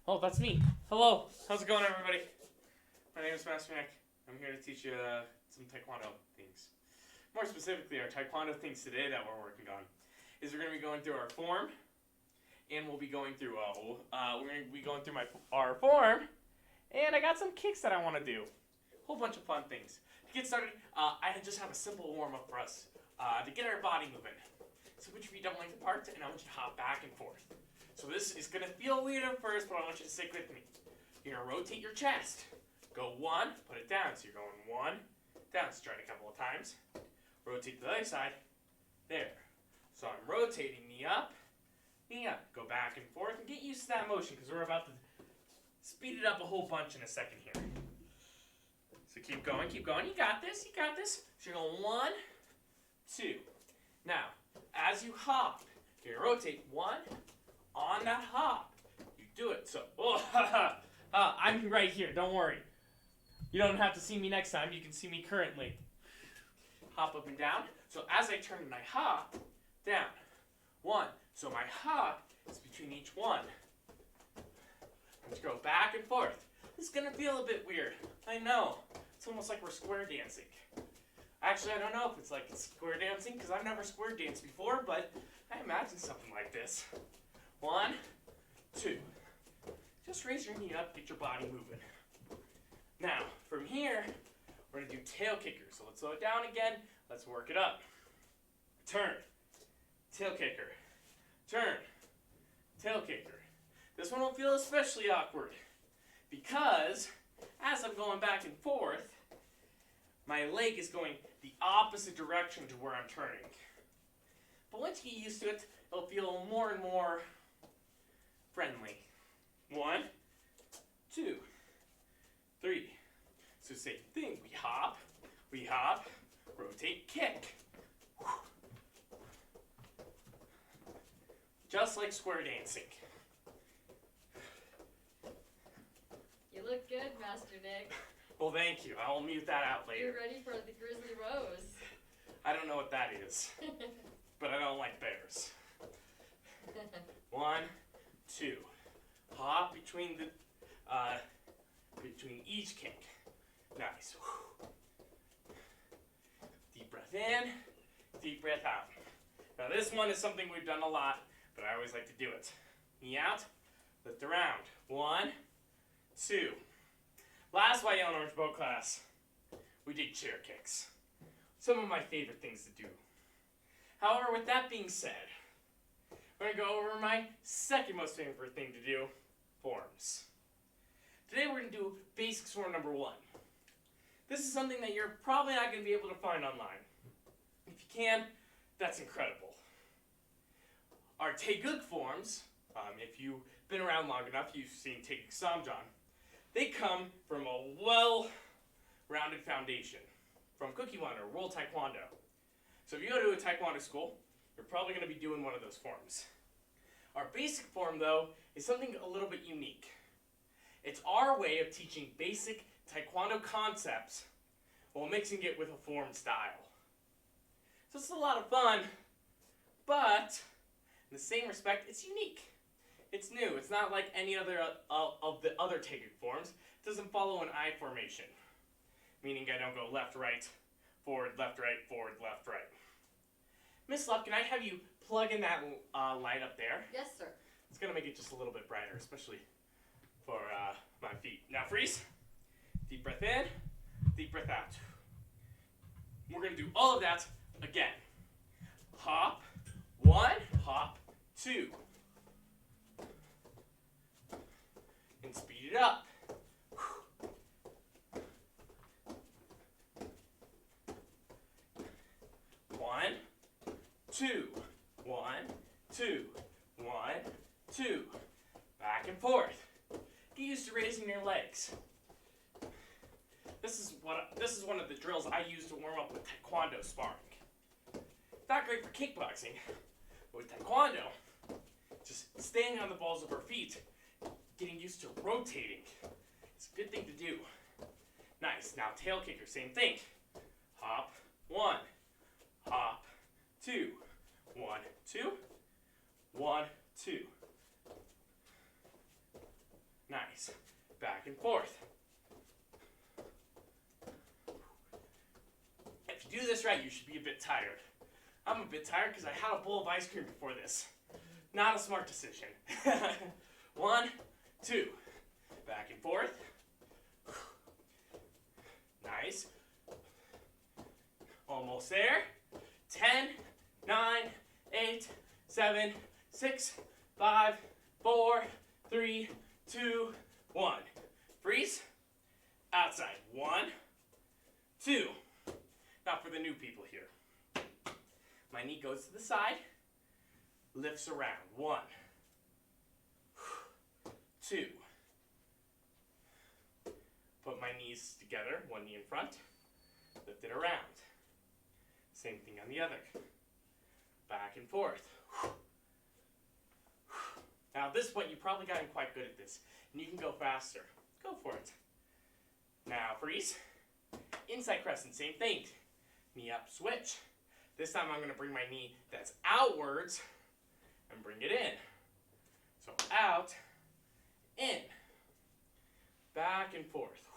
Oh, that's me. Hello. How's it going, everybody? My name is Master Nick. I'm here to teach you some Taekwondo things. More specifically, our Taekwondo things today that we're working on is we're going to be going through our form, and we'll be going through our form, and I got some kicks that I want to do. A whole bunch of fun things. To get started, I just have a simple warm-up for us to get our body moving. So which of you don't like the part, and I want you to hop back and forth. So this is going to feel weird at first, but I want you to stick with me. You're going to rotate your chest. Go one, put it down. So you're going one, down. Start a couple of times. Rotate to the other side. There. So I'm rotating knee up, knee up. Go back and forth and get used to that motion because we're about to speed it up a whole bunch in a second here. So keep going, keep going. You got this, you got this. So you're going one, two. Now, as you hop, you rotate one. On that hop, you do it. So, I'm right here. Don't worry. You don't have to see me next time. You can see me currently. Hop up and down. So as I turn and I hop, down. One. So my hop is between each one. Let's go back and forth. This is going to feel a bit weird. I know. It's almost like we're square dancing. Actually, I don't know if it's like square dancing because I've never square danced before, but I imagine something like this. One, two. Just raise your knee up, get your body moving. Now, from here, we're going to do tail kicker. So let's slow it down again. Let's work it up. Turn, tail kicker. Turn, tail kicker. This one will feel especially awkward because as I'm going back and forth, my leg is going the opposite direction to where I'm turning. But once you get used to it, it'll feel more and more friendly. One, two, three. So same thing. We hop, rotate, kick. Just like square dancing. You look good, Master Nick. Well, thank you. I'll mute that out later. You're ready for the Grizzly Rose. I don't know what that is, but I don't like bears. One, two. Hop between each kick. Nice. Deep breath in, deep breath out. Now this one is something we've done a lot, but I always like to do it. Knee out, lift around. One, two. Last WYO and Orange Boat class, we did chair kicks. Some of my favorite things to do. However, with that being said, we're going to go over my second most favorite thing to do, forms. Today we're going to do basics form number one. This is something that you're probably not going to be able to find online. If you can, that's incredible. Our Taeguk forms, if you've been around long enough, you've seen Taeguk Samjan. They come from a well-rounded foundation from Kukiwon or World Taekwondo. So if you go to a Taekwondo school, you're probably going to be doing one of those forms. Our basic form, though, is something a little bit unique. It's our way of teaching basic Taekwondo concepts while mixing it with a form style. So it's a lot of fun, but in the same respect, it's unique. It's new. It's not like any other of the other Taeguk forms. It doesn't follow an I formation, meaning I don't go left, right, forward, left, right. Miss Love, can I have you plug in that light up there? Yes, sir. It's going to make it just a little bit brighter, especially for my feet. Now freeze. Deep breath in, deep breath out. We're going to do all of that again. Hop, one, hop, two. And speed it up. One, two, one, two, one, two. Back and forth. Get used to raising your legs. This is one of the drills I use to warm up with Taekwondo sparring. Not great for kickboxing, but with Taekwondo, just staying on the balls of our feet, getting used to rotating. It's a good thing to do. Nice. Now tail kicker, same thing. Hop, one, hop, two, one, two, one, two. back and forth. If you do this right, you should be a bit tired. I'm a bit tired because I had a bowl of ice cream before this. Not a smart decision. 1, 2, back and forth. Nice. Almost there. 10, 9, 8, 7, 6, 5, 4, 3, 2, 1. Freeze. Outside. 1, 2. Now for the new people here. My knee goes to the side, lifts around. 1, 2. Put my knees together, one knee in front, lift it around. Same thing on the other. Back and forth. Now at this point, you've probably gotten quite good at this, and you can go faster. Go for it. Now freeze. Inside crescent, same thing. Knee up, switch. This time I'm going to bring my knee that's outwards and bring it in. So out, in, back and forth.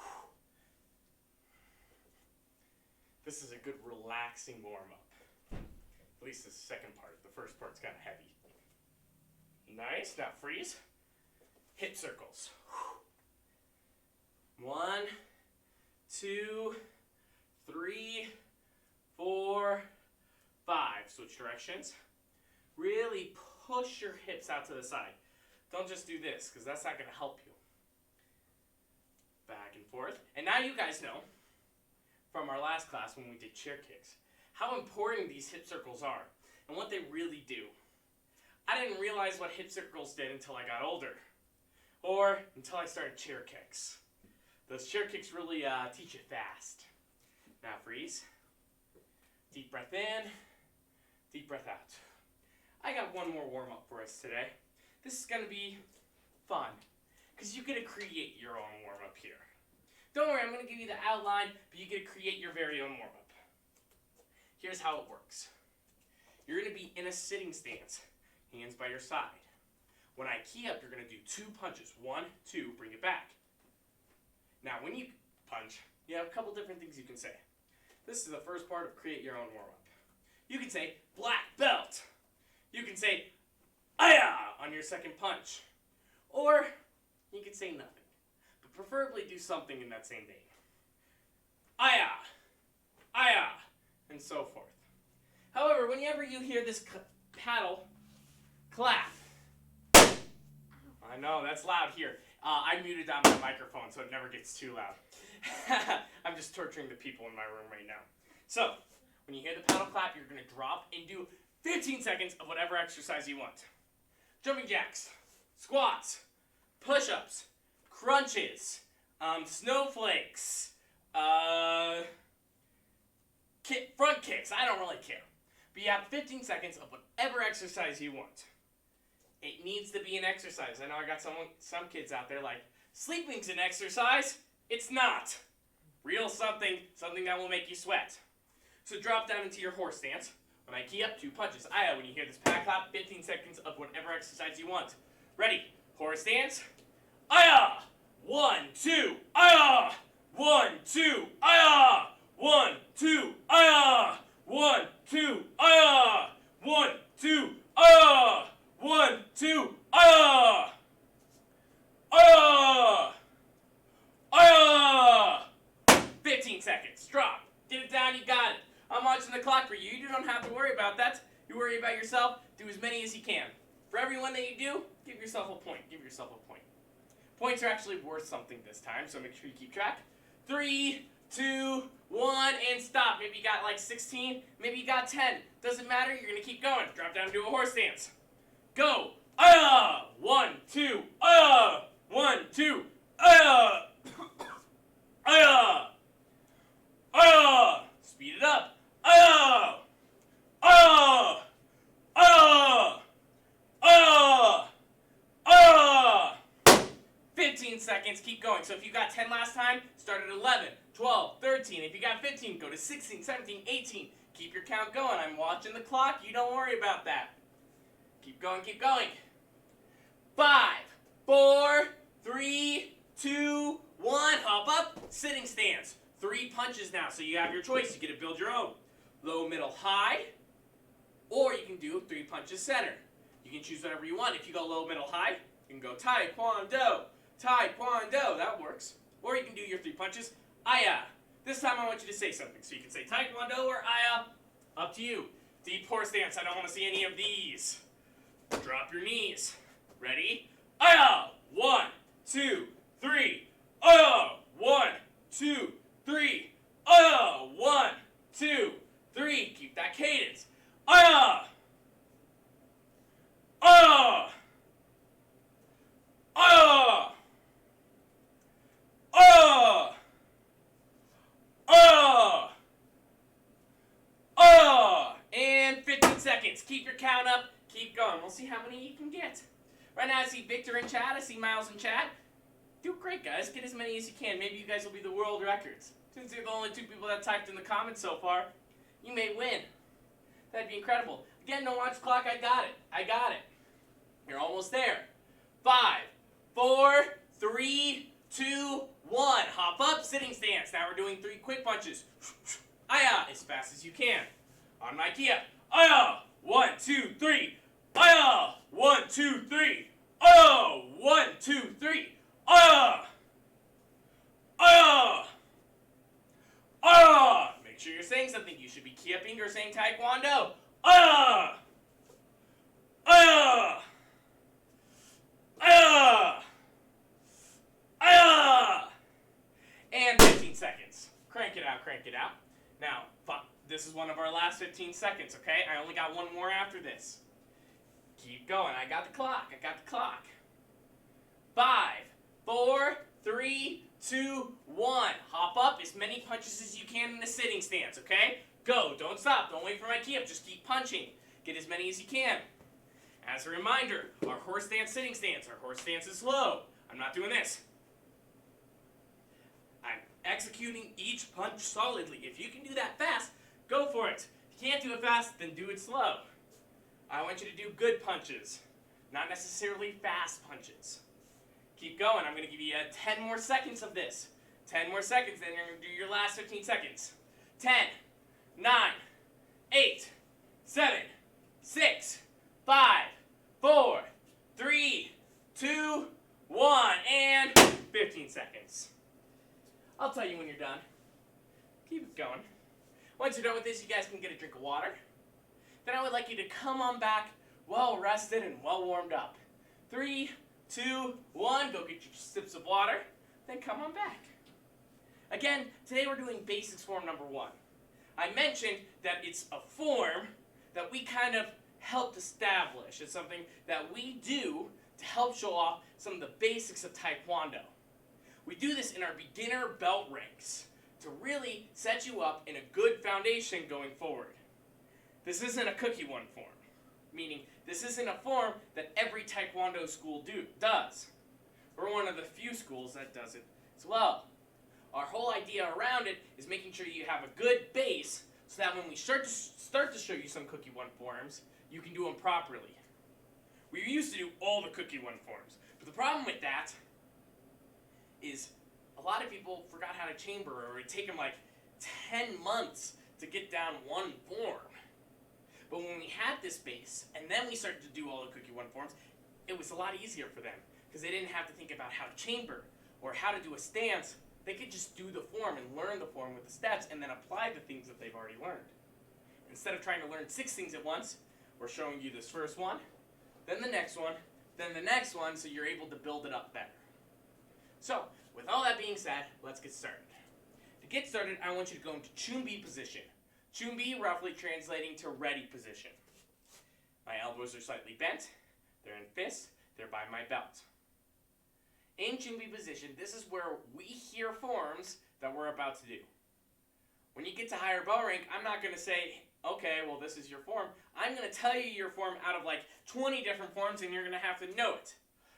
This is a good relaxing warm-up. At least the second part. The first part's kind of heavy. Nice. Now freeze. Hip circles. 1, 2, 3, 4, 5. Switch directions. Really push your hips out to the side. Don't just do this, because that's not going to help you. Back and forth. And now you guys know, from our last class when we did chair kicks, how important these hip circles are and what they really do. I didn't realize what hip circles did until I got older, or until I started chair kicks. Those chair kicks really teach you fast. Now freeze. Deep breath in, deep breath out. I got one more warm-up for us today. This is going to be fun, because you get to create your own warm-up here. Don't worry, I'm going to give you the outline, but you get to create your very own warm-up. Here's how it works. You're going to be in a sitting stance, hands by your side. When I key up, you're going to do 2 punches. 1, 2, bring it back. Now, when you punch, you have a couple different things you can say. This is the first part of create your own warm-up. You can say, black belt. You can say, "Aya!" on your second punch. Or you can say nothing. But preferably do something in that same vein. "Aya! Aya!" and so forth. However, whenever you hear this paddle, clap. I know, that's loud here. I muted down my microphone so it never gets too loud. I'm just torturing the people in my room right now. So, when you hear the paddle clap, you're going to drop and do 15 seconds of whatever exercise you want. Jumping jacks, squats, push-ups, crunches, snowflakes, front kicks. I don't really care. But you have 15 seconds of whatever exercise you want. It needs to be an exercise. I know I got some kids out there like, sleeping's an exercise. It's not. Real something that will make you sweat. So drop down into your horse stance. When I key up, 2 punches. Aya, when you hear this pad clap, 15 seconds of whatever exercise you want. Ready? Horse stance. Aya! 1, 2, aya! 1, 2, aya! 1, 2, aya! 1, 2, aya! 1, 2, aya! 1, 2, aya! Aya! Aya! 15 seconds. Drop. Get it down. You got it. I'm watching the clock for you. You don't have to worry about that. You worry about yourself. Do as many as you can. For every one that you do, give yourself a point. Give yourself a point. Points are actually worth something this time, so make sure you keep track. 3, 2, 1, and stop. Maybe you got like 16. Maybe you got 10. Doesn't matter. You're going to keep going. Drop down and do a horse stance. Go. Aya! 1, 2, aya! 1, 2, aya! Aya! Aya! Speed it up. Aya! Aya! Aya! Aya! Aya! 15 seconds, keep going. So if you got 10 last time, start at 11, 12, 13. If you got 15, go to 16, 17, 18. Keep your count going. I'm watching the clock. You don't worry about that. Keep going, keep going. 5, 4, 3, 2, 1. Hop up, sitting stance. 3 punches now, so you have your choice. You get to build your own. Low, middle, high, or you can do 3 punches center. You can choose whatever you want. If you go low, middle, high, you can go Taekwondo, Taekwondo. That works. Or you can do your 3 punches, Aya. This time I want you to say something. So you can say Taekwondo or Aya. Up to you. Deep horse stance. I don't want to see any of these. Drop your knees. Ready? Aya! 1, 2, 3. Aya! 1, 2, 3. Aya! 1, 2, 3. Keep that cadence. Aya! Aya! Aya! Aya! And 15 seconds. Keep your count up. Keep going. We'll see how many you can get. Right now I see Victor in chat. I see Miles in chat. Do great, guys. Get as many as you can. Maybe you guys will be the world records. Since you're the only 2 people that typed in the comments so far, you may win. That'd be incredible. Again, don't watch the clock. I got it. I got it. You're almost there. 5, 4, 3, 2, 1. Hop up, sitting stance. Now we're doing 3 quick punches. Aya, as fast as you can. On my key up. Aya, 1, 2, 3. Aya, 1, 2, 3. Aya, 1, 2, 3. Aya, Aya, Aya. Make sure you're saying something. You should be key-upping or saying Taekwondo. Aya, Aya, Aya, Aya. And 15 seconds. Crank it out, crank it out. Now, this is one of our last 15 seconds, okay? I only got one more after this. Keep going. I got the clock. I got the clock. 5, 4, 3, 2, 1. Hop up as many punches as you can in a sitting stance, okay? Go. Don't stop. Don't wait for my key up. Just keep punching. Get as many as you can. As a reminder, our horse stance, sitting stance. Our horse stance is slow. I'm not doing this. I'm executing each punch solidly. If you can do that fast, go for it. If you can't do it fast, then do it slow. I want you to do good punches, not necessarily fast punches. Keep going. I'm going to give you 10 more seconds of this. 10 more seconds, then you're going to do your last 15 seconds. 10, 9, 8, 7, 6, 5, 4, 3, 2, 1, and 15 seconds. I'll tell you when you're done. Keep it going. Once you're done with this, you guys can get a drink of water. Then I would like you to come on back well rested and well warmed up. 3, 2, 1, go get your sips of water, then come on back. Again, today we're doing basics form number 1. I mentioned that it's a form that we kind of helped establish. It's something that we do to help show off some of the basics of Taekwondo. We do this in our beginner belt ranks to really set you up in a good foundation going forward. This isn't a cookie one form, meaning this isn't a form that every Taekwondo school does. We're one of the few schools that does it as well. Our whole idea around it is making sure you have a good base so that when we start to show you some cookie one forms, you can do them properly. We used to do all the cookie one forms, but the problem with that is a lot of people forgot how to chamber, or it take them like 10 months to get down one form. But when we had this base, and then we started to do all the cookie one forms, it was a lot easier for them, because they didn't have to think about how to chamber, or how to do a stance. They could just do the form and learn the form with the steps, and then apply the things that they've already learned. Instead of trying to learn 6 things at once, we're showing you this first one, then the next one, then the next one, so you're able to build it up better. So, with all that being said, let's get started. To get started, I want you to go into Chumbi position. Chumbi roughly translating to ready position. My elbows are slightly bent, they're in fists, they're by my belt. In Chumbi position, this is where we hear forms that we're about to do. When you get to higher bell rank, I'm not going to say, okay, well this is your form. I'm going to tell you your form out of like 20 different forms, and you're going to have to know it.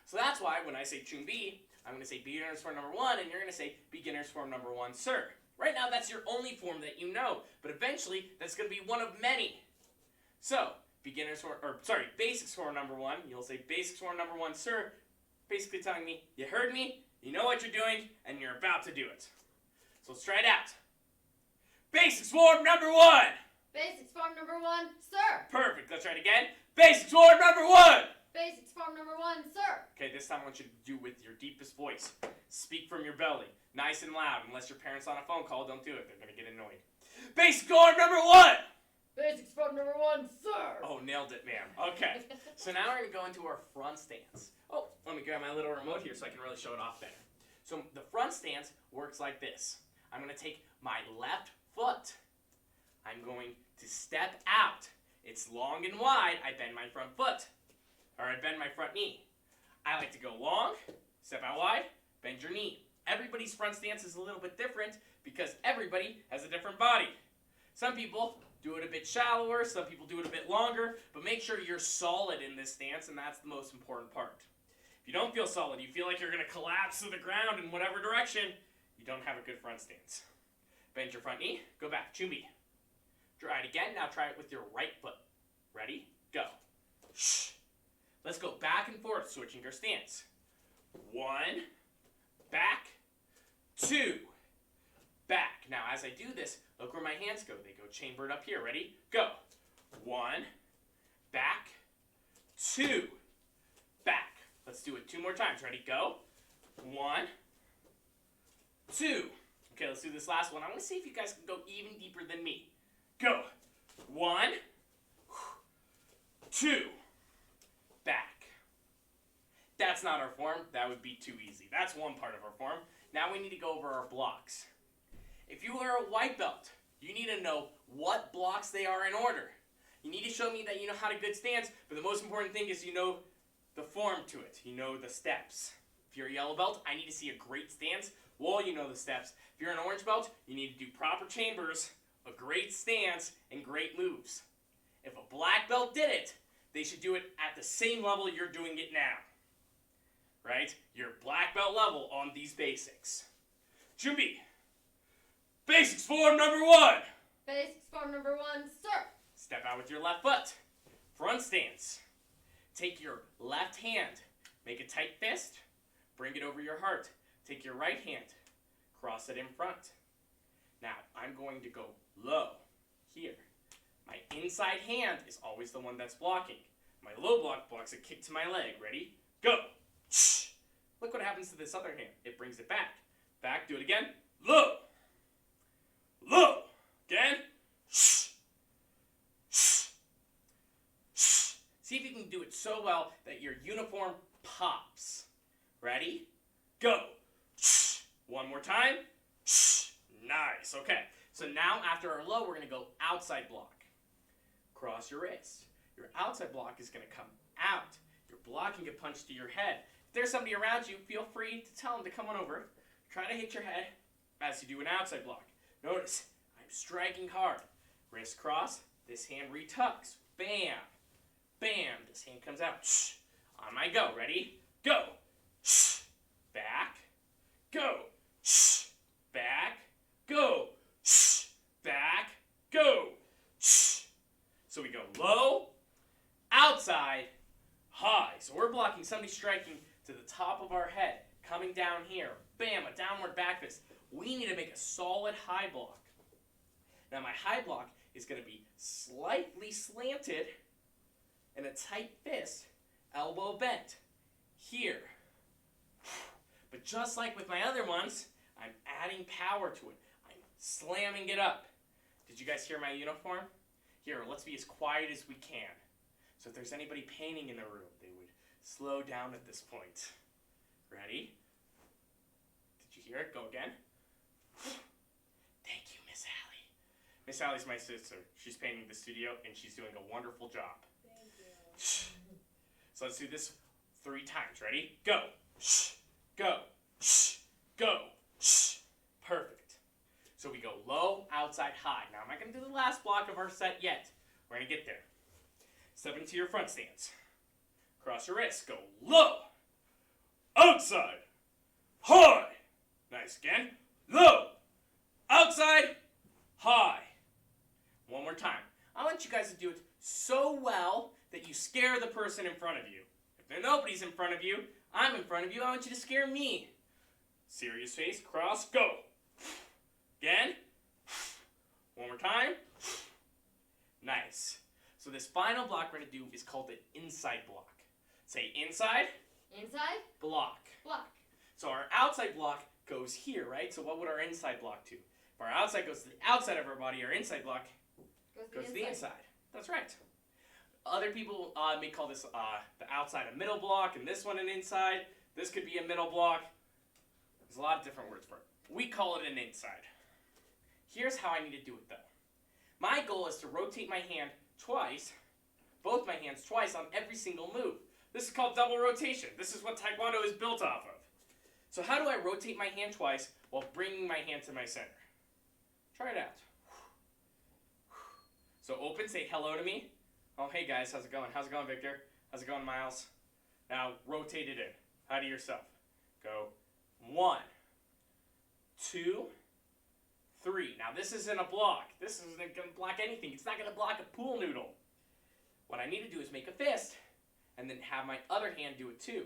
So that's why when I say Chumbi, I'm going to say beginner's form number 1, and you're going to say beginner's form number 1, sir. Right now, that's your only form that you know, but eventually, that's going to be one of many. So, basics form number 1, you'll say basics form number 1, sir, basically telling me, you heard me, You know what you're doing, and you're about to do it. So let's try it out. Basics form number 1. Basics form number 1, sir. Perfect. Let's try it again. Basics form number 1. Basics form number 1, sir. Okay, this time I want you to do with your deepest voice. Speak from your belly, nice and loud. Unless your parents on a phone call, don't do it. They're going to get annoyed. Basics form number 1. Basics form number 1, sir. Oh, nailed it, man. Okay. So now we're going to go into our front stance. Oh, let me grab my little remote here so I can really show it off better. So the front stance works like this. I'm going to take my left foot. I'm going to step out. It's long and wide. I bend my front foot. Or I bend my front knee. I like to go long, step out wide, bend your knee. Everybody's front stance is a little bit different because everybody has a different body. Some people do it a bit shallower, some people do it a bit longer, but make sure you're solid in this stance, and that's the most important part. If you don't feel solid, you feel like you're going to collapse to the ground in whatever direction, you don't have a good front stance. Bend your front knee, go back, chumbi. Try it again, now try it with your right foot. Ready? Go. Shh. Let's go back and forth, switching our stance. 1, back, 2, back. Now, as I do this, look where my hands go. They go chambered up here. Ready? Go. 1, back, 2, back. Let's do it 2 more times. Ready? Go. 1, 2. Okay, let's do this last one. I want to see if you guys can go even deeper than me. Go. 1, 2, back. That's not our form. That would be too easy. That's one part of our form. Now we need to go over our blocks. If you are a white belt, you need to know what blocks they are in order. You need to show me that you know how to good stance, but the most important thing is you know the form to it. You know the steps. If you're a yellow belt, I need to see a great stance. Well, you know the steps. If you're an orange belt, you need to do proper chambers, a great stance, and great moves. If a black belt did it, they should do it at the same level you're doing it now. Right? Your black belt level on these basics. Chumbi. Basics form number 1. Basics form number 1, sir. Step out with your left foot. Front stance. Take your left hand. Make a tight fist. Bring it over your heart. Take your right hand. Cross it in front. Now, I'm going to go low. Here. My inside hand is always the one that's blocking. My low block blocks a kick to my leg. Ready? Go. Look what happens to this other hand. It brings it back. Back. Do it again. Low. Low. Again. See if you can do it so well that your uniform pops. Ready? Go. One more time. Nice. Okay. So now after our low, we're going to go outside block. Cross your wrist. Your outside block is going to come out. You're blocking a punch to your head. If there's somebody around you, feel free to tell them to come on over. Try to hit your head as you do an outside block. Notice, I'm striking hard. Wrist cross. This hand retucks. Bam. Bam. This hand comes out. On my go. Ready? Go. Back. Go. Back. Go. Back. Go. So we go low, outside, high. So we're blocking somebody striking to the top of our head, coming down here. Bam, a downward back fist. We need to make a solid high block. Now my high block is going to be slightly slanted and a tight fist, elbow bent. Here. But just like with my other ones, I'm adding power to it. I'm slamming it up. Did you guys hear my uniform? Here, let's be as quiet as we can. So if there's anybody painting in the room, they would slow down at this point. Ready? Did you hear it? Go again. Thank you, Miss Allie. Miss Allie's my sister. She's painting the studio, and she's doing a wonderful job. Thank you. So let's do this 3 times. Ready? Go. Go. Go. Perfect. So we go low, outside, high. Now I'm not going to do the last block of our set yet. We're going to get there. Step into your front stance. Cross your wrists. Go low, outside, high. Nice. Again. Low, outside, high. One more time. I want you guys to do it so well that you scare the person in front of you. If nobody's in front of you, I'm in front of you, I want you to scare me. Serious face, cross, go. Again. One more time. Nice. So this final block we're going to do is called an inside block. Say inside. Inside. Block. Block. So our outside block goes here, right? So what would our inside block do? If our outside goes to the outside of our body, our inside block goes to the inside. That's right. Other people may call this the outside a middle block, and this one an inside. This could be a middle block. There's a lot of different words for it. We call it an inside. Here's how I need to do it, though. My goal is to rotate my hand twice, both my hands twice on every single move. This is called double rotation. This is what Taekwondo is built off of. So how do I rotate my hand twice while bringing my hand to my center? Try it out. So open, say hello to me. Oh, hey guys, how's it going? How's it going, Victor? How's it going, Miles? Now rotate it in. Hi to yourself. Go 1, 2, 3. Now this isn't a block. This isn't going to block anything. It's not going to block a pool noodle. What I need to do is make a fist and then have my other hand do it too.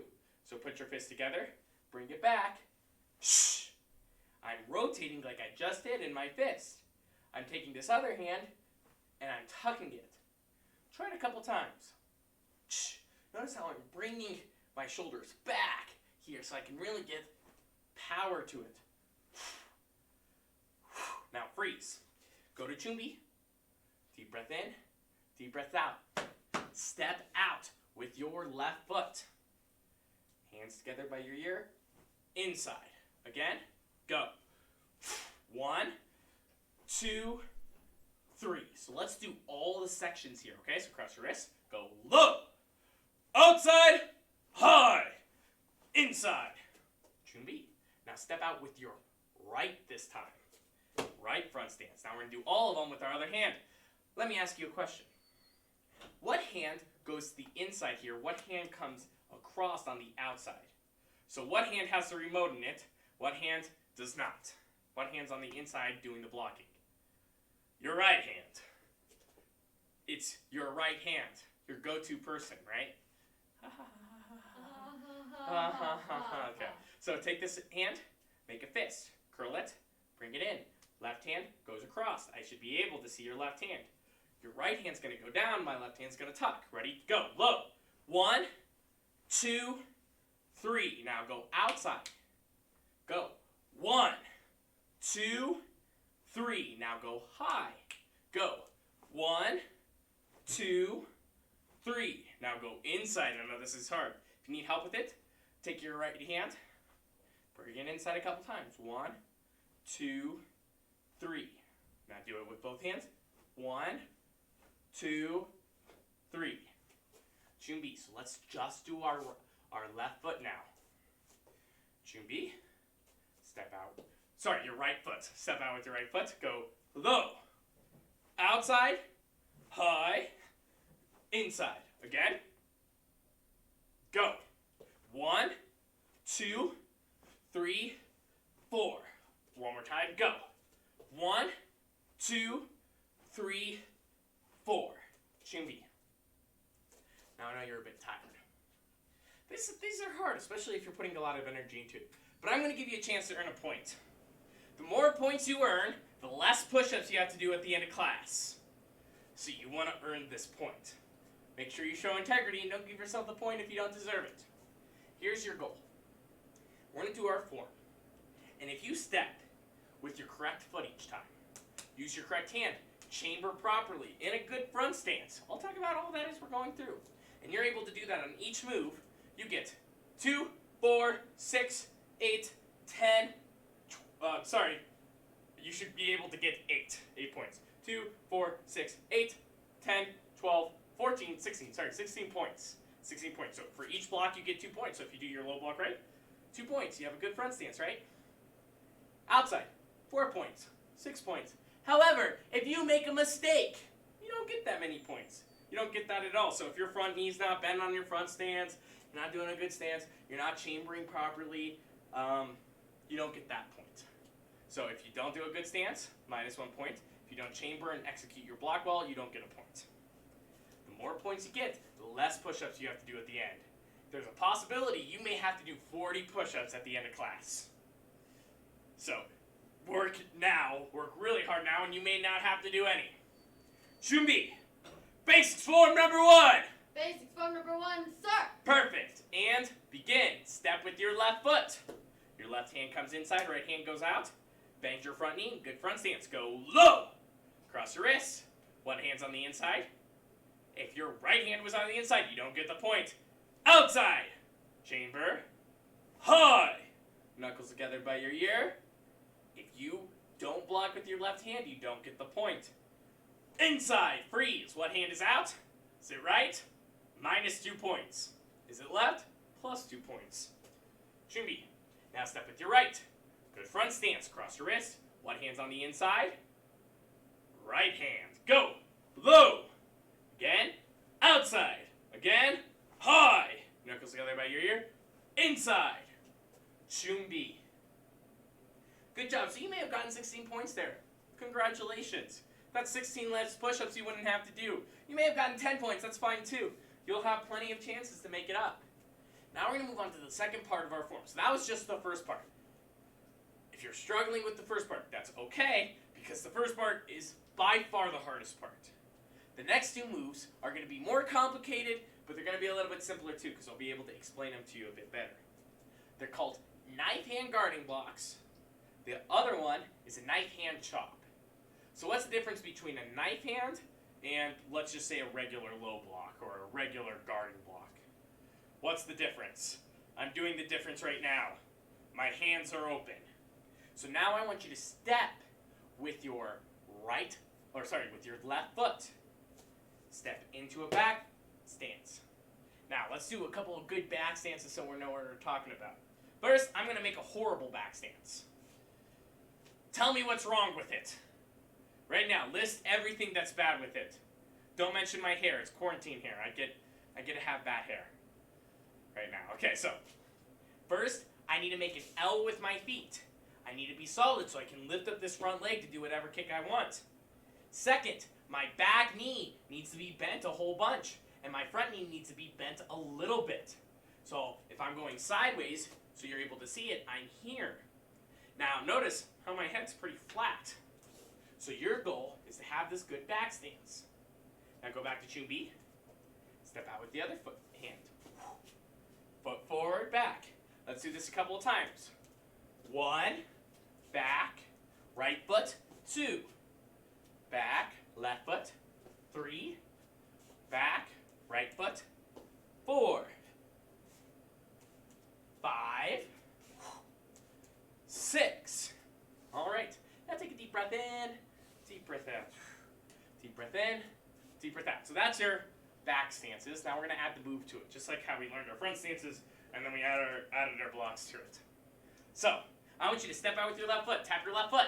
So put your fist together, bring it back. Shh. I'm rotating like I just did in my fist. I'm taking this other hand and I'm tucking it. Try it a couple times. Shh. Notice how I'm bringing my shoulders back here so I can really get power to it. Now freeze. Go to Chumbi. Deep breath in. Deep breath out. Step out with your left foot. Hands together by your ear. Inside. Again. Go. 1, 2, 3. So let's do all the sections here, okay? So cross your wrists. Go low. Outside. High. Inside. Chumbi. Now step out with your right this time. Right front stance. Now we're going to do all of them with our other hand. Let me ask you a question. What hand goes to the inside here? What hand comes across on the outside? So what hand has the remote in it? What hand does not? What hand's on the inside doing the blocking? Your right hand. It's your right hand. Your go-to person, right? Okay. So take this hand, make a fist, curl it, bring it in. Left hand goes across. I should be able to see your left hand. Your right hand's going to go down. My left hand's going to tuck. Ready? Go. Low. 1, 2, 3. Now go outside. Go. 1, 2, 3. Now go high. Go. 1, 2, 3. Now go inside. I know this is hard. If you need help with it, take your right hand, bring it inside a couple times. 1, 2, 3. Now do it with both hands. 1, 2, 3. Chumbi. So let's just do our left foot now. Chumbi. Step out. Sorry, your right foot. Step out with your right foot. Go low. Outside. High. Inside. Again. Go. 1, 2, 3, 4. One more time. Go. 1, 2, 3, 4. Chumbi. Now I know you're a bit tired. These are hard, especially if you're putting a lot of energy into it. But I'm going to give you a chance to earn a point. The more points you earn, the less push-ups you have to do at the end of class. So you want to earn this point. Make sure you show integrity and don't give yourself the point if you don't deserve it. Here's your goal. We're going to do our form. And if you step with your correct foot each time, use your correct hand, chamber properly, in a good front stance. I'll talk about all that as we're going through. And you're able to do that on each move, you get 2, 4, 6, 8, 10, you should be able to get 8 points. 2, 4, 6, 8, 10, 12, 14, 16 points. 16 points. So for each block you get 2 points. So if you do your low block right, 2 points. You have a good front stance, right? Outside, 4 points, 6 points. However, if you make a mistake, you don't get that many points. You don't get that at all. So if your front knee's not bent on your front stance, you're not doing a good stance, you're not chambering properly, you don't get that point. So if you don't do a good stance, -1 point. If you don't chamber and execute your block well, you don't get a point. The more points you get, the less push-ups you have to do at the end. There's a possibility you may have to do 40 push-ups at the end of class. So, work really hard now, and you may not have to do any. Chumbi, basics form number 1. Basics form number 1, sir. Perfect. And begin. Step with your left foot. Your left hand comes inside, right hand goes out. Bend your front knee, good front stance. Go low. Cross your wrists. One hand's on the inside. If your right hand was on the inside, you don't get the point. Outside. Chamber. High. Knuckles together by your ear. If you don't block with your left hand, you don't get the point. Inside. Freeze. What hand is out? Is it right? -2 points. Is it left? +2 points. Chumbi. Now step with your right. Good front stance. Cross your wrist. One hand's on the inside. Right hand. Go. Low. Again. Outside. Again. High. Knuckles together by your ear. Inside. Chumbi. Good job. So you may have gotten 16 points there. Congratulations. That's 16 less push-ups you wouldn't have to do. You may have gotten 10 points. That's fine too. You'll have plenty of chances to make it up. Now we're going to move on to the second part of our form. So that was just the first part. If you're struggling with the first part, that's okay, because the first part is by far the hardest part. The next 2 moves are going to be more complicated, but they're going to be a little bit simpler too, because I'll be able to explain them to you a bit better. They're called knife hand guarding blocks. The other one is a knife hand chop. So what's the difference between a knife hand and, let's just say, a regular low block or a regular guarding block? What's the difference? I'm doing the difference right now. My hands are open. So now I want you to step with your with your left foot. Step into a back stance. Now let's do a couple of good back stances so we know what we're talking about. First, I'm going to make a horrible back stance. Tell me what's wrong with it. Right now, list everything that's bad with it. Don't mention my hair. It's quarantine hair. I get to have bad hair right now. Okay, so first, I need to make an L with my feet. I need to be solid so I can lift up this front leg to do whatever kick I want. Second, my back knee needs to be bent a whole bunch, and my front knee needs to be bent a little bit. So if I'm going sideways, so you're able to see it, I'm here. Now notice how my head's pretty flat. So your goal is to have this good back stance. Now go back to Chumbi. Step out with the other hand. Foot forward, back. Let's do this a couple of times. 1, back, right foot, 2, back, left foot, 3, back, right foot, 4, 5, 6. All right. Now take a deep breath in, deep breath out. Deep breath in, deep breath out. So that's your back stances. Now we're going to add the move to it, just like how we learned our front stances, and then we added our blocks to it. So I want you to step out with your left foot. Tap your left foot.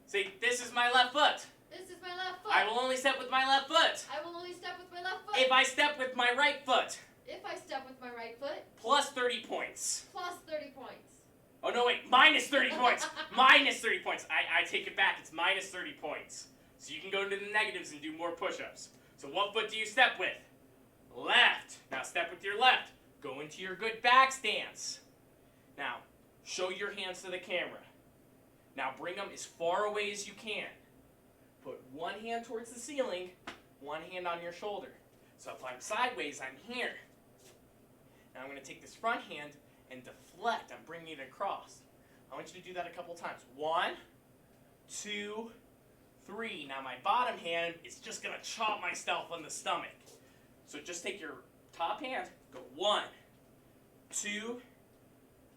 Say, this is my left foot. This is my left foot. I will only step with my left foot. I will only step with my left foot. If I step with my right foot. If I step with my right foot. Plus 30 points. Plus 30 points. Oh, no, wait. Minus 30 points. Minus 30 points. I take it back. It's minus 30 points. So you can go to the negatives and do more push-ups. So what foot do you step with? Left. Now step with your left. Go into your good back stance. Now, show your hands to the camera. Now bring them as far away as you can. Put one hand towards the ceiling, one hand on your shoulder. So if I'm sideways, I'm here. Now I'm going to take this front hand and deflect. I'm bringing it across. I want you to do that a couple times. 1, 2, 3. Now my bottom hand is just going to chop myself on the stomach. So just take your top hand, go 1, 2,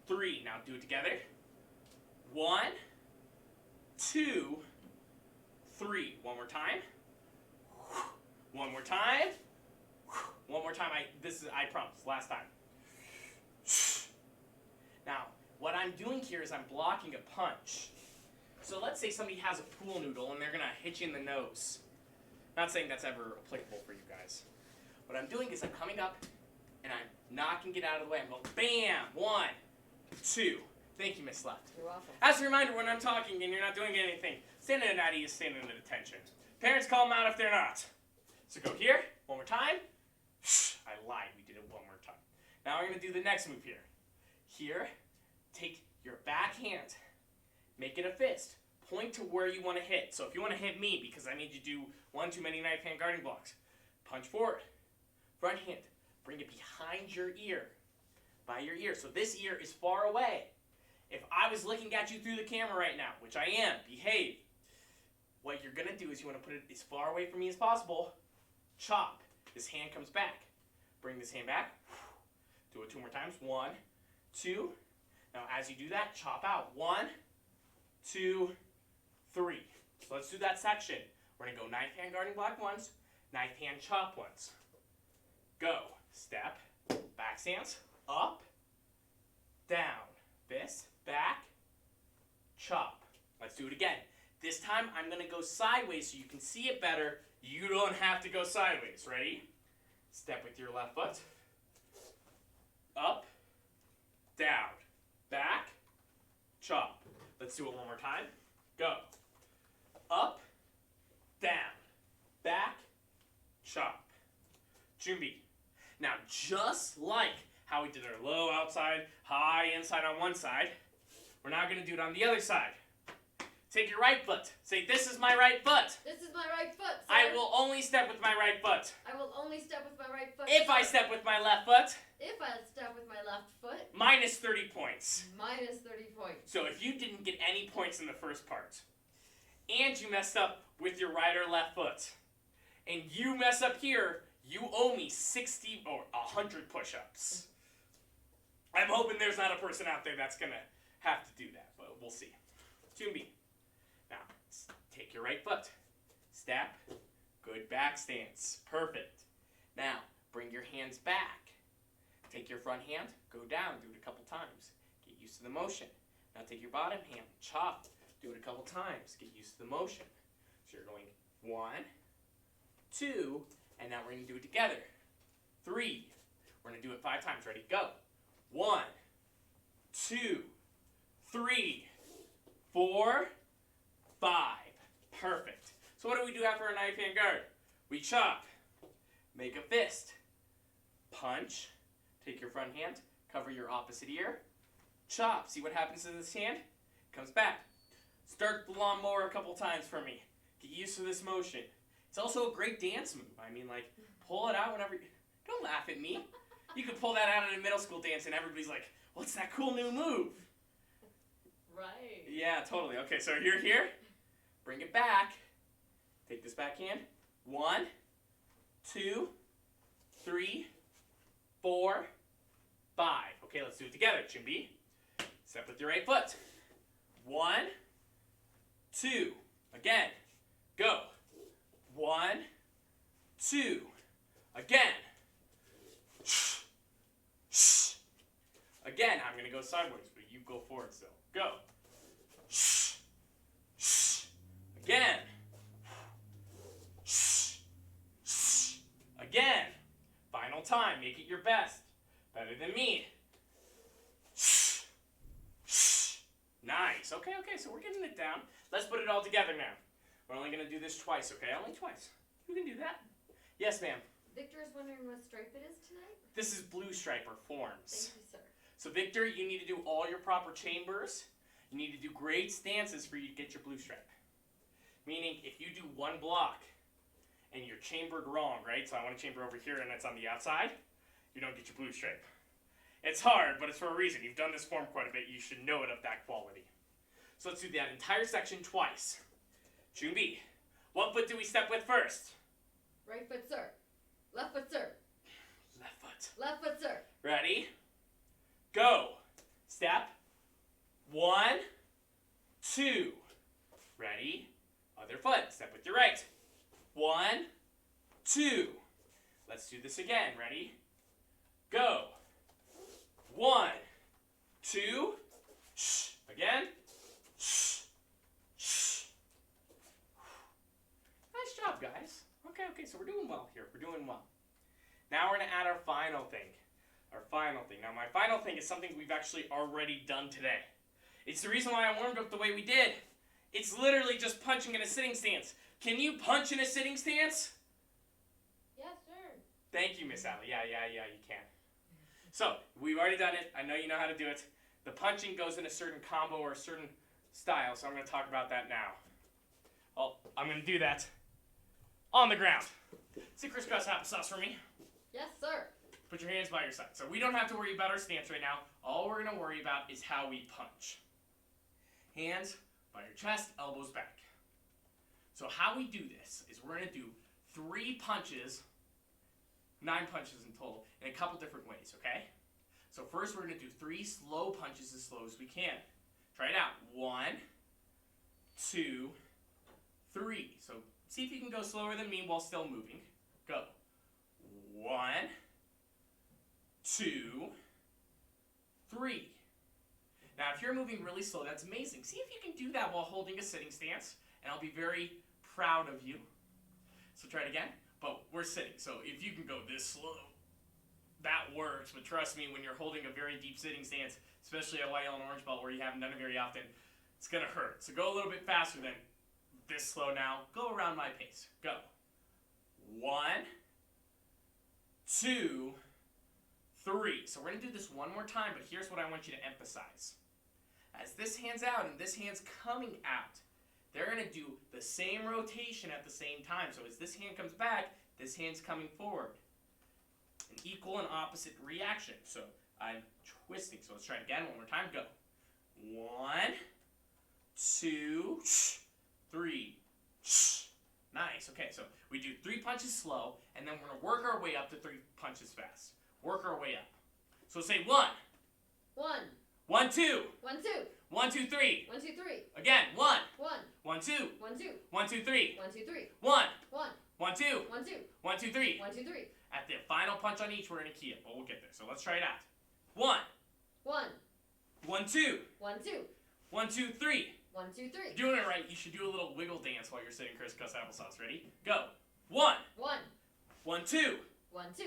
3. Now do it together. 1, 2, 3. One more time. One more time. One more time. I promise. Last time. Now, what I'm doing here is I'm blocking a punch. So let's say somebody has a pool noodle and they're going to hit you in the nose. Not saying that's ever applicable for you guys. What I'm doing is I'm coming up and I'm knocking it out of the way. I'm going bam, 1, 2. Thank you, Miss Left. You're welcome. As a reminder, when I'm talking and you're not doing anything, standing at ease, standing at attention. Parents call them out if they're not. So go here, one more time. I lied, we did it one more time. Now we're going to do the next move here. Here, take your back hand make it a fist. Point to where you want to hit. So if you want to hit me, because I made you do one too many knife hand guarding blocks, punch forward. Front hand. Bring it behind your ear. By your ear. So this ear is far away. If I was looking at you through the camera right now, which I am, behave. What you're going to do is you want to put it as far away from me as possible. Chop. This hand comes back. Bring this hand back. Do it 2 more times. 1, 2. Now as you do that, chop out. 1, 2, 3. So let's do that section. We're going to go knife hand guarding block once, knife hand chop once. Go. Step, back stance, up, down. Fist, back, chop. Let's do it again. This time I'm going to go sideways so you can see it better. You don't have to go sideways. Ready? Step with your left foot. Up, down, back, chop. Let's do it one more time. Go. Up, down, back, chop. Junbi. Now, just like how we did our low outside, high inside on one side, we're now going to do it on the other side. Take your right foot. Say, this is my right foot. This is my right foot, sir. I will only step with my right foot. I will only step with my right foot. If I step with my left foot, If I step with my left foot, minus 30 points. minus 30 points. So if you didn't get any points in the first part, and you messed up with your right or left foot, and you mess up here, you owe me 60 or 100 push-ups. I'm hoping there's not a person out there that's going to have to do that, but we'll see. Junbi. Now, take your right foot. Step. Good back stance. Perfect. Now, bring your hands back. Take your front hand. Go down. Do it a couple times. Get used to the motion. Now take your bottom hand. Chop. Do it a couple times. Get used to the motion. So you're going 1, 2, and now we're going to do it together. 3. We're going to do it 5 times. Ready? Go. 1, 2, 3, 4, 5. Perfect. So what do we do after our knife hand guard? We chop. Make a fist. Punch. Take your front hand. Cover your opposite ear. Chop. See what happens to this hand? Comes back. Start the lawnmower a couple times for me. Get used to this motion. It's also a great dance move. I mean, like, pull it out whenever you... Don't laugh at me. You could pull that out at a middle school dance and everybody's like, what's that cool new move? Right. Yeah, totally. Okay, so you're here. Bring it back. Take this back hand. 1, 2, 3, 4, 5. Okay, let's do it together. Junbi. Step with your right foot. 1, 2. Again. Go. 1, 2. Again. Again, I'm going to go sideways, but you go forward still. Go. Again. Again. Final time. Make it your best. Better than me. Nice. Okay, so we're getting it down. Let's put it all together now. We're only going to do this twice, okay? Only twice. You can do that. Yes, ma'am. Victor is wondering what stripe it is tonight. This is blue stripe or forms. Thank you, sir. So, Victor, you need to do all your proper chambers. You need to do great stances for you to get your blue stripe. Meaning, if you do one block and you're chambered wrong, right? So I want to chamber over here and it's on the outside, you don't get your blue stripe. It's hard, but it's for a reason. You've done this form quite a bit. You should know it of that quality. So let's do that entire section twice. Junbi, what foot do we step with first? Right foot, sir. Left foot, sir. Left foot. Left foot, sir. Ready? Go. Step. 1, 2. Ready? Other foot. Step with your right. 1, 2. Let's do this again. Ready? Go. 1, 2. Shh. Again. Shh. Shh. Nice job, guys. Okay, so we're doing well here. We're doing well. Now we're going to add our final thing. Now, my final thing is something we've actually already done today. It's the reason why I warmed up the way we did. It's literally just punching in a sitting stance. Can you punch in a sitting stance? Yes, sir. Thank you, Miss Allie. Yeah, you can. So, we've already done it. I know you know how to do it. The punching goes in a certain combo or a certain style, so I'm going to talk about that now. Well, I'm going to do that on the ground. See crisscross applesauce for me? Yes, sir. Put your hands by your side. So we don't have to worry about our stance right now. All we're going to worry about is how we punch. Hands by your chest, elbows back. So how we do this is we're going to do 3 punches, 9 punches in total, in a couple different ways, okay? So first we're going to do 3 slow punches as slow as we can. Try it out. 1, 2, 3. So see if you can go slower than me while still moving. Go. 1, 2, 3. Now if you're moving really slow, that's amazing. See if you can do that while holding a sitting stance, and I'll be very proud of you. So try it again, but we're sitting. So if you can go this slow, that works, but trust me, when you're holding a very deep sitting stance, especially at WYO and Orange Belt where you haven't done it very often, it's going to hurt. So go a little bit faster than this slow now. Go around my pace. Go. 1, 2, 3. So we're going to do this one more time, but here's what I want you to emphasize. As this hand's out and this hand's coming out, they're going to do the same rotation at the same time. So as this hand comes back, this hand's coming forward. An equal and opposite reaction. So I'm twisting. So let's try it again one more time. Go. 1, 2, 3. Nice. Okay, so we do 3 punches slow, and then we're going to work our way up to 3 punches fast. Work our way up. So say 1. 1. 1, 2. 1, 2. 1, 2, 3. 1, 2, 3. Again. 1. 1. 1, 2. 1, 2. 1, 2, 3. 1, 2, 3. 1. 1. 1, 2. 1, 2. 1, 2, 3. 1, 2, 3. At the final punch on each, we're going to key it, but we'll get there. So let's try it out. 1. 1. 1, 2. 1, 2. 1, 2, 3. 1, 2, 3. You're doing it right. You should do a little wiggle dance while you're sitting crisscross applesauce. Ready? Go. 1. 1. 1, 2. 1, 2.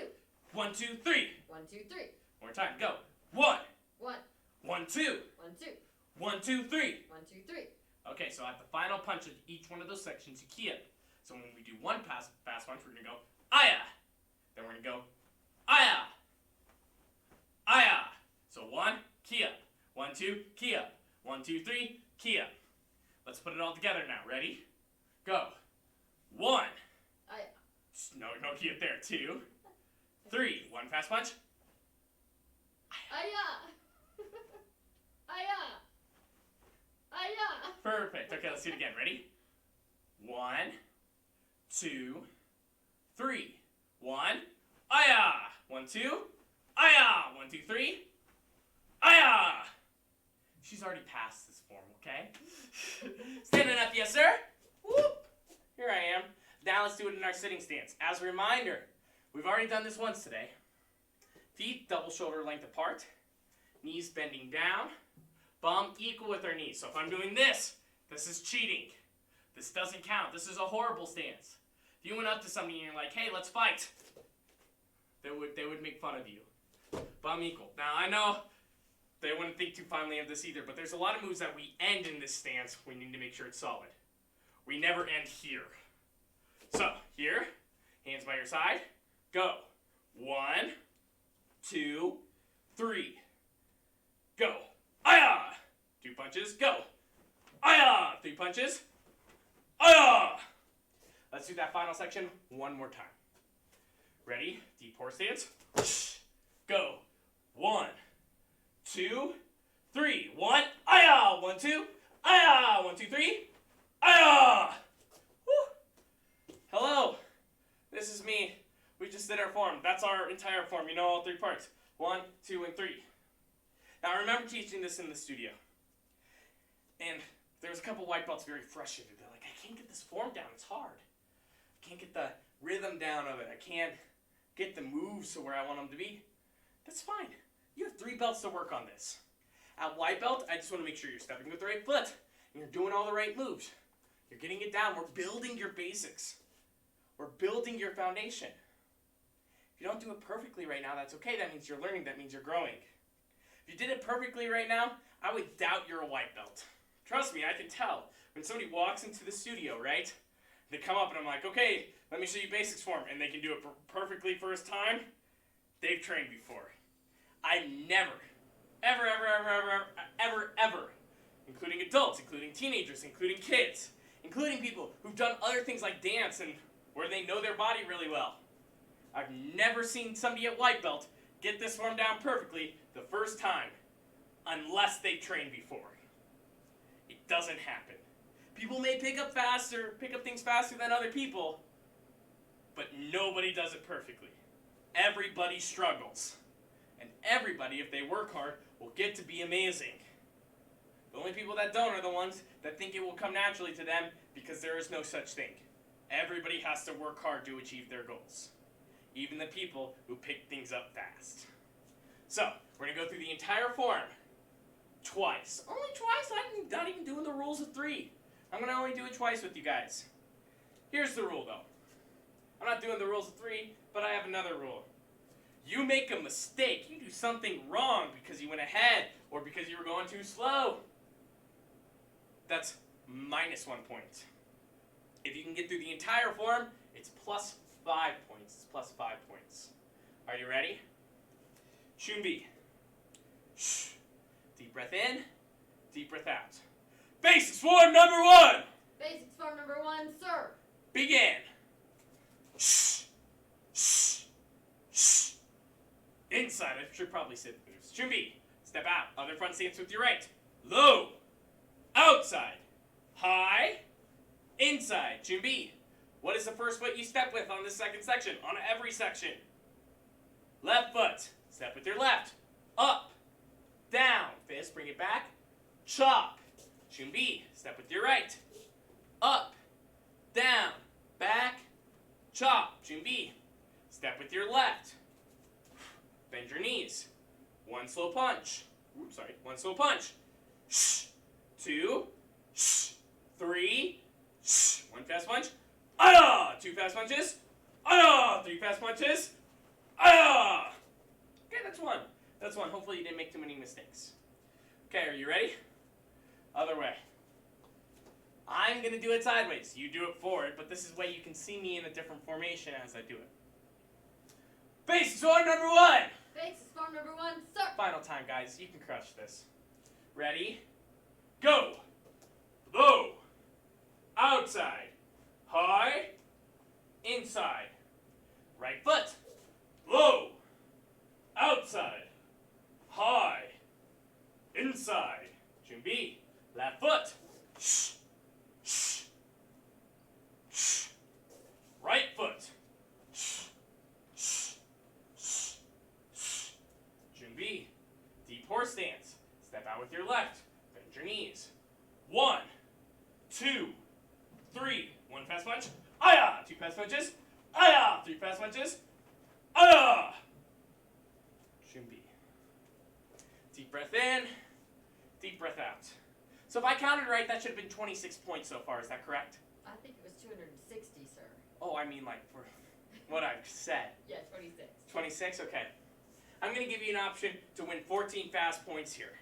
1, 2, 3. 1, 2, 3. One more time. Go. 1. 1. 1, 2. 1, 2. 1, 2, 3. 1, 2, 3. Okay, so at the final punch of each one of those sections, you key it. So when we do one fast punch, we're going to go, aya. Then we're going to go, aya. Aya. So 1, key up. 1, 2, key up. 1, 2, 3, key up. Let's put it all together now. Ready? Go. 1. Aya. No key up there. 2, 3. 1 fast punch. Aya. Aya. Aya. Perfect. Okay, let's do it again. Ready? 1, 2, 3. 1, aya. 1, 2, aya. 1, 2, 3, aya. She's already passed this form, okay? Standing up, yes, sir. Whoop. Here I am. Now let's do it in our sitting stance. As a reminder, we've already done this once today. Feet double shoulder length apart. Knees bending down. Bum equal with our knees. So if I'm doing this, this is cheating. This doesn't count. This is a horrible stance. If you went up to somebody and you're like, hey, let's fight, they would make fun of you. Bum equal. Now I know they wouldn't think too fondly of this either, but there's a lot of moves that we end in this stance. We need to make sure it's solid. We never end here. So here, hands by your side, go. 1, 2, 3. Go. Aya! 2 punches, go. Aya! 3 punches. Aya! Let's do that final section one more time. Ready? Deep horse stance. Go. 1, 2, 3. 1. Aya! 1, 2. Aya! 1, 2, 3. Aya! Woo! Hello. This is me. We just did our form. That's our entire form. You know all 3 parts. 1, 2, and 3. Now I remember teaching this in the studio. And there was a couple white belts very frustrated. They're like, I can't get this form down. It's hard. I can't get the rhythm down of it. I can't get the moves to where I want them to be. That's fine. You have 3 belts to work on this. At white belt, I just want to make sure you're stepping with the right foot. And you're doing all the right moves. You're getting it down. We're building your basics. We're building your foundation. If you don't do it perfectly right now, that's okay. That means you're learning. That means you're growing. If you did it perfectly right now, I would doubt you're a white belt. Trust me, I can tell. When somebody walks into the studio, right? They come up and I'm like, okay, let me show you basics form. And they can do it perfectly first time. They've trained before. I never, ever including adults, including teenagers, including kids, including people who've done other things like dance and where they know their body really well. I've never seen somebody at white belt get this form down perfectly the first time, unless they've trained before. It doesn't happen. People may pick up things faster than other people, but nobody does it perfectly. Everybody struggles. And everybody, if they work hard, will get to be amazing. The only people that don't are the ones that think it will come naturally to them because there is no such thing. Everybody has to work hard to achieve their goals. Even the people who pick things up fast. So, we're going to go through the entire form twice. Only twice? I'm not even doing the rules of 3. I'm going to only do it twice with you guys. Here's the rule, though. I'm not doing the rules of 3, but I have another rule. You make a mistake, you do something wrong because you went ahead or because you were going too slow. That's minus 1 point. If you can get through the entire form, it's plus 5 points. It's plus 5 points. Are you ready? Chumbi. Shh. Deep breath in, deep breath out. Basics form number 1. Basics form number 1, sir. Begin. Shh. Shh. Shh. Inside, I should probably sit moves. Chumbi. Step out. Other front stance with your right. Low. Outside. High. Inside. Chumbi. What is the first foot you step with on this second section? On every section. Left foot. Step with your left. Up. Down. Fist. Bring it back. Chop. Chumbi. Step with your right. Up. Down. Back. Chop. Chumbi. Step with your left. Bend your knees. One slow punch. One slow punch. Shh. 2. Shh. 3. Shh. One fast punch. Ah! 2 fast punches. Ah! 3 fast punches. Ah! Okay, that's 1. That's 1. Hopefully you didn't make too many mistakes. Okay, are you ready? Other way. I'm going to do it sideways. You do it forward, but this is why you can see me in a different formation as I do it. Basics form number 1. Basics form number 1, sir. Final time, guys. You can crush this. Ready? Go. Low. Outside. High. Inside. Right foot. Low. Outside. High. Inside. Chumbi. Left foot. Shh. Shh. Shh. Right foot. Shh. Shh. Shh. Shh. Chumbi. Deep horse stance. Step out with your left. Bend your knees. 1, 2, 3. 1 fast punch. Aya! 2 fast punches. Aya! 3 fast punches. Aya! Chumbi. Deep breath in. Deep breath out. So if I counted right, that should have been 26 points so far. Is that correct? I think it was 260, sir. Oh, I mean like for what I've said. Yeah, 26. 26? Okay. I'm going to give you an option to win 14 fast points here.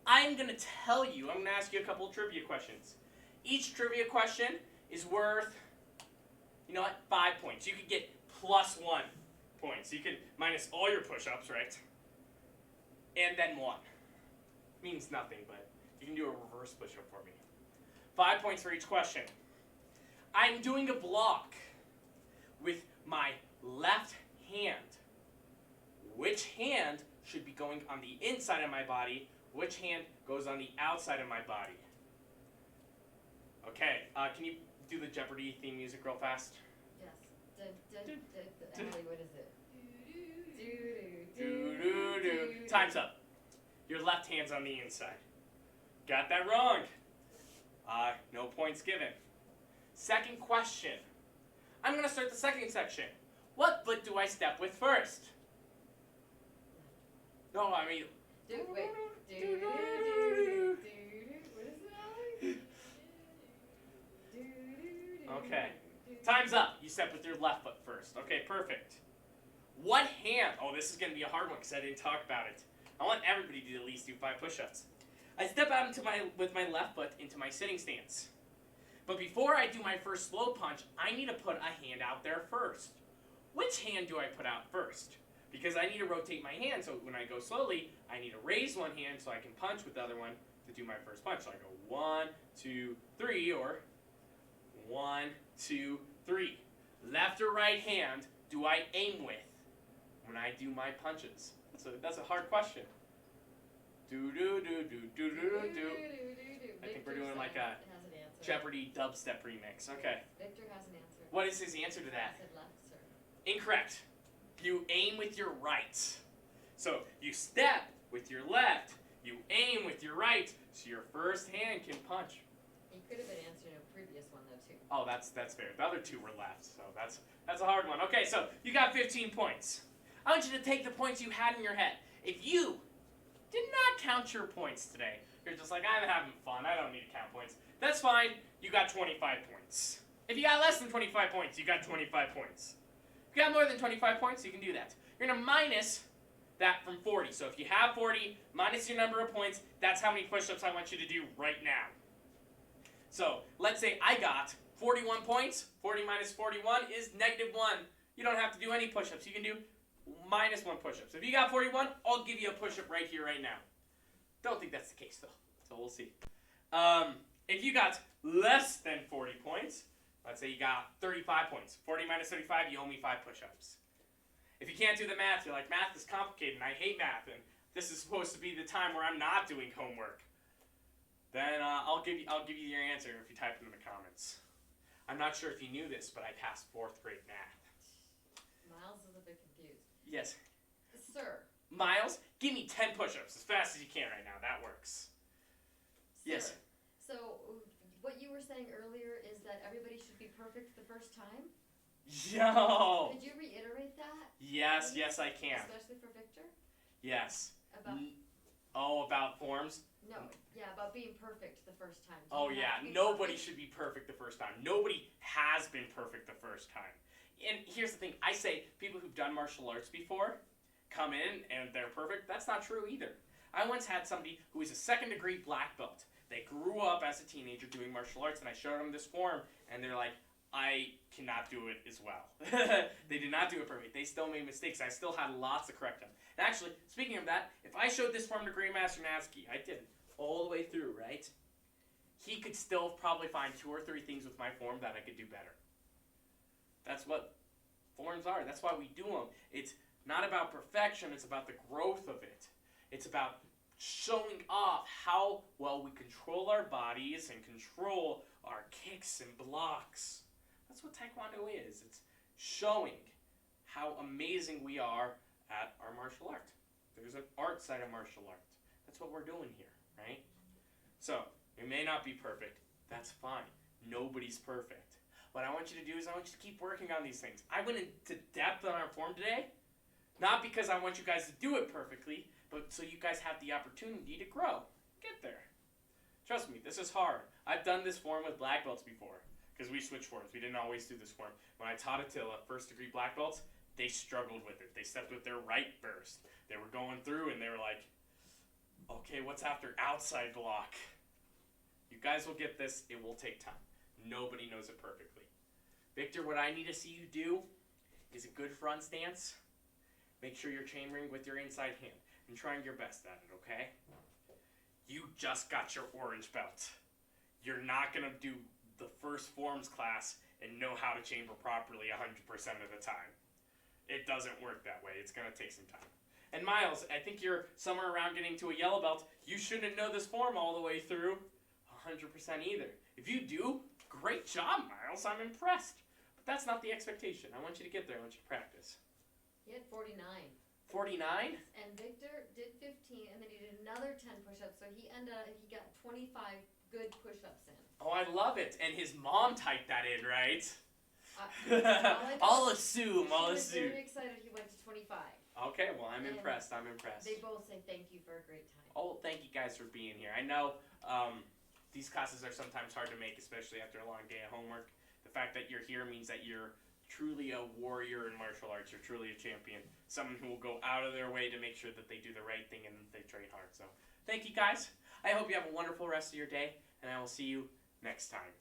I'm going to tell you, I'm going to ask you a couple of trivia questions. Each trivia question is worth, 5 points. You could get plus 1 points. You could minus all your push-ups, right? And then 1. Means nothing, but you can do a reverse push-up for me. 5 points for each question. I'm doing a block with my left hand. Which hand should be going on the inside of my body? Which hand goes on the outside of my body? Okay, can you do the Jeopardy theme music real fast? Yes. Emily, what is it? Do-do-do. Time's up. Your left hand's on the inside. Got that wrong. No points given. Second question. I'm going to start the second section. What foot do I step with first? No, I mean... Wait. What is it, Alex? Okay. Time's up. You step with your left foot first. Okay, perfect. What hand? Oh, this is going to be a hard one because I didn't talk about it. I want everybody to at least do 5 push-ups. I step out with my left foot into my sitting stance. But before I do my first slow punch, I need to put a hand out there first. Which hand do I put out first? Because I need to rotate my hand, so when I go slowly, I need to raise one hand so I can punch with the other one, to do my first punch. So I go 1, 2, 3, or 1, 2, 3. Left or right hand do I aim with when I do my punches? That's a hard question. Do do do do do do do do. I think we're doing like a Jeopardy dubstep remix. Okay. Victor has an answer. What is his answer to that? I said left, sir. Incorrect. You aim with your right. So you step with your left. You aim with your right. So your first hand can punch. He could have been answering a previous one though too. Oh, that's fair. The other two were left, so that's a hard one. Okay, so you got 15 points. I want you to take the points you had in your head. If you did not count your points today, you're just like, I'm having fun. I don't need to count points. That's fine. You got 25 points. If you got less than 25 points, you got 25 points. If you got more than 25 points, you can do that. You're going to minus that from 40. So if you have 40, minus your number of points, that's how many push-ups I want you to do right now. So let's say I got 41 points. 40 minus 41 is -1. You don't have to do any push-ups. You can do -1 push-ups. If you got 41, I'll give you a push-up right here, right now. Don't think that's the case, though. So we'll see. If you got less than 40 points, let's say you got 35 points. 40 minus 35, you owe me 5 push-ups. If you can't do the math, you're like, math is complicated and I hate math, and this is supposed to be the time where I'm not doing homework. Then I'll give you your answer if you type it in the comments. I'm not sure if you knew this, but I passed 4th grade math. Miles is a bit confused. Yes. Sir. Miles, give me 10 push-ups as fast as you can right now. That works. Sir. Yes. So what you were saying earlier is that everybody should be perfect the first time? Yo! Could you reiterate that? Yes, please? yes I can. Especially for Victor? Yes. About about forms? No, yeah, about being perfect the first time. Oh yeah, nobody should be perfect the first time. Nobody has been perfect the first time. And here's the thing, I say people who've done martial arts before come in and they're perfect. That's not true either. I once had somebody who was a 2nd degree black belt. They grew up as a teenager doing martial arts, and I showed them this form, and they're like, I cannot do it as well. They did not do it perfect. They still made mistakes. I still had lots to correct them. And actually, speaking of that, if I showed this form to Grandmaster Natsuki, I did it all the way through, right? He could still probably find 2 or 3 things with my form that I could do better. That's what forms are. That's why we do them. It's not about perfection. It's about the growth of it. It's about showing off how well we control our bodies and control our kicks and blocks. That's what Taekwondo is. It's showing how amazing we are at our martial art. There's an art side of martial art. That's what we're doing here, right? So, it may not be perfect. That's fine. Nobody's perfect. What I want you to do is I want you to keep working on these things. I went into depth on our form today, not because I want you guys to do it perfectly, but so you guys have the opportunity to grow. Get there. Trust me, this is hard. I've done this form with black belts before, because we switched forms. We didn't always do this form. When I taught it to 1st degree black belts, they struggled with it. They stepped with their right first. They were going through and they were like, okay, what's after outside block? You guys will get this. It will take time. Nobody knows it perfectly. Victor, what I need to see you do is a good front stance. Make sure you're chambering with your inside hand and trying your best at it, okay? You just got your orange belt. You're not going to do the first forms class and know how to chamber properly 100% of the time. It doesn't work that way. It's going to take some time. And Miles, I think you're somewhere around getting to a yellow belt. You shouldn't know this form all the way through 100% either. If you do, great job, Miles. I'm impressed. But that's not the expectation. I want you to get there. I want you to practice. He had 49. 49? And Victor did 15, and then he did another 10 push-ups, so he got 25 good push-ups in. Oh, I love it. And his mom typed that in, right? I'll assume. She was very excited he went to 25. Okay, well, I'm impressed. I'm impressed. They both say thank you for a great time. Oh, thank you guys for being here. I know these classes are sometimes hard to make, especially after a long day of homework. The fact that you're here means that you're truly a warrior in martial arts. You're truly a champion. Someone who will go out of their way to make sure that they do the right thing and that they train hard. So, thank you guys. I hope you have a wonderful rest of your day, and I will see you next time.